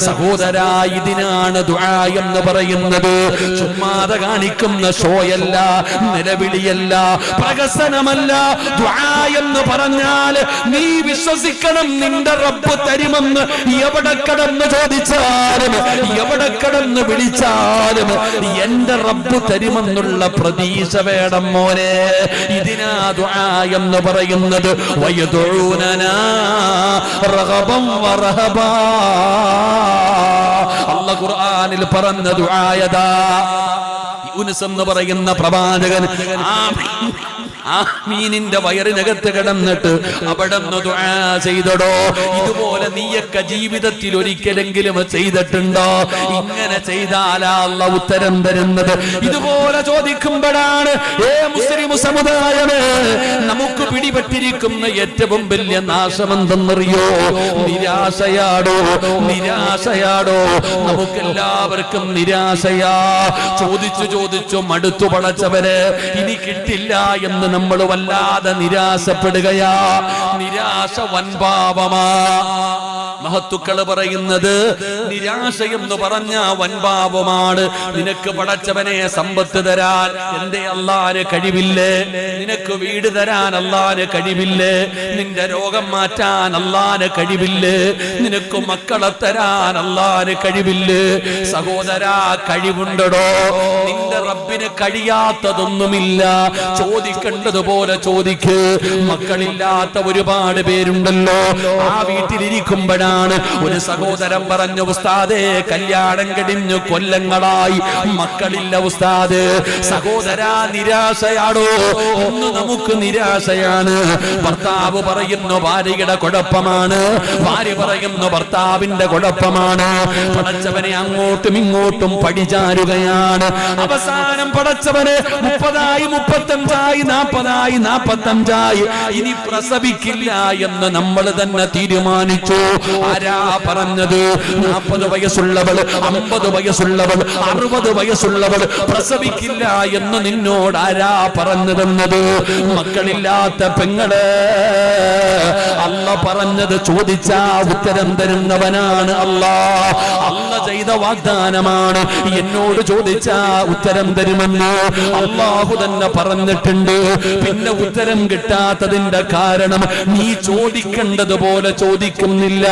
സഹോദരാ, ഇതിനാണ് ദുആ എന്ന് പറയുന്നത്. ചുമ്മാതെ കാണിക്കുന്ന ഷോയല്ല, നിലവിളിയല്ല, പ്രകസനമല്ല. ദുആ എന്ന് പറഞ്ഞാൽ നീ വിശ്വസിക്കണം, നിന്റെ റബ്ബ് തരുമെന്ന്. എവിടെ കടന്ന് ചോദിച്ചാലും, എവിടെ കടന്ന് വിളിച്ചാലും എന്റെ റബ്ബ് തരുമെന്നുള്ള പ്രതീക്ഷ വേണം മോനെ. ഇതിനാ ദുആ എന്ന് പറയുന്നത്. വയദുഊനനാ റഗബൻ വറഹബാ. അല്ലാഹു ഖുർആനിൽ പറഞ്ഞ ദുആയതാ. യൂനുസ് എന്ന് പറയുന്ന പ്രവാചകൻ മീനിന്റെ വയറിനകത്ത് കിടന്നിട്ട് അവിടെ ദുആ ചെയ്തടോ. ഇതുപോലെ നീയൊക്കെ ജീവിതത്തിൽ ഒരിക്കലെങ്കിലും ചെയ്തിട്ടുണ്ടോ? ഇങ്ങനെ ചെയ്താലാ അല്ലാഹു ഉത്തരം തരുന്നത്. ഇതുപോലെ ചോദിക്കുമ്പോഴാണ് മുസ്ലിം സമുദായമേ നമുക്ക് പിടിപെട്ടിരിക്കുന്ന ഏറ്റവും വലിയ നാശമെന്തെന്നറിയോ? നിരാശയാടോ, നിരാശയാടോ. നമുക്കെല്ലാവർക്കും നിരാശയാ. ചോദിച്ചു ചോദിച്ചു മടുത്തു പടച്ചവരെ, ഇനി കിട്ടില്ല എന്ന് നമ്മൾ വല്ലാതെ നിരാശപ്പെടുകയാ. നിരാശ വൻപാപമാ. മഹത്തുക്കള് പറയുന്നത് നിരാശയെന്ന് പറഞ്ഞ വൻപാപമാണ്. നിനക്ക് പടച്ചവനെ സമ്പത്ത് തരാൻ എന്റെ അല്ലാഹുവിന് കഴിവില്ലേ? നിനക്ക് വീട് തരാൻ അല്ലാഹുവിന് കഴിവില്ലേ? നിന്റെ രോഗം മാറ്റാൻ അല്ലാഹുവിന് കഴിവില്ലേ? നിനക്ക് മക്കളെ തരാൻ അല്ലാഹുവിന് കഴിവില്ലേ? സഹോദരാ, കഴിവുണ്ടോ? നിന്റെ റബ്ബിന് കഴിയാത്തതൊന്നുമില്ല. ചോദിക്കേണ്ടതുപോലെ ചോദിക്ക്. മക്കളില്ലാത്ത ഒരുപാട് പേരുണ്ടല്ലോ. ആ വീട്ടിലിരിക്കുമ്പോഴാണ് ഒരു സഹോദരൻ പറഞ്ഞു, ഉസ്താദേ കല്യാണം കഴിഞ്ഞു കൊല്ലങ്ങളായി, മക്കളില്ല ഉസ്താദ്. സഹോദരാ, നിരാശയാണോ? ഒന്ന് നമുക്ക് നിരാശയാണ്. ഭർത്താവ് പറയുന്നു ഭാര്യയുടെ കുഴപ്പമാണ്, ഭാര്യ പറയുന്നു ഭർത്താവിന്റെ കുഴപ്പമാണ്. പടച്ചവനെ അങ്ങോട്ടും ഇങ്ങോട്ടും പടിചാരുകയാണ്. അവസാനം പടച്ചവനെ 30 35 40 45 ഇനി പ്രസവിക്കില്ല എന്ന് നമ്മൾ തന്നെ തീരുമാനിച്ചു. ആരാ പറഞ്ഞത്? 40 വയസ്സുള്ളവൾ, 50 വയസ്സുള്ളവൾ, 60 വയസ്സുള്ളവൾ പ്രസവിക്കില്ല എന്ന് നിന്നോട് ആരാ പറഞ്ഞതെന്നത്? മക്കളില്ലാത്ത പെങ്ങള്. അല്ലാഹ് പറഞ്ഞത് ചോദിച്ചാ ഉത്തരം തരുന്നവനാണ് അല്ലാഹ്. അല്ലാഹ് ചെയ്ത വാഗ്ദാനമാണ്. എന്നോട് ചോദിച്ചാ ഉത്തരം തരുമെന്ന് അല്ലാഹു തന്നെ പറഞ്ഞിട്ടുണ്ട്. പിന്നെ ഉത്തരം കിട്ടാത്തതിന്റെ കാരണം നീ ചോദിക്കേണ്ടതുപോലെ ചോദിക്കുന്നില്ല.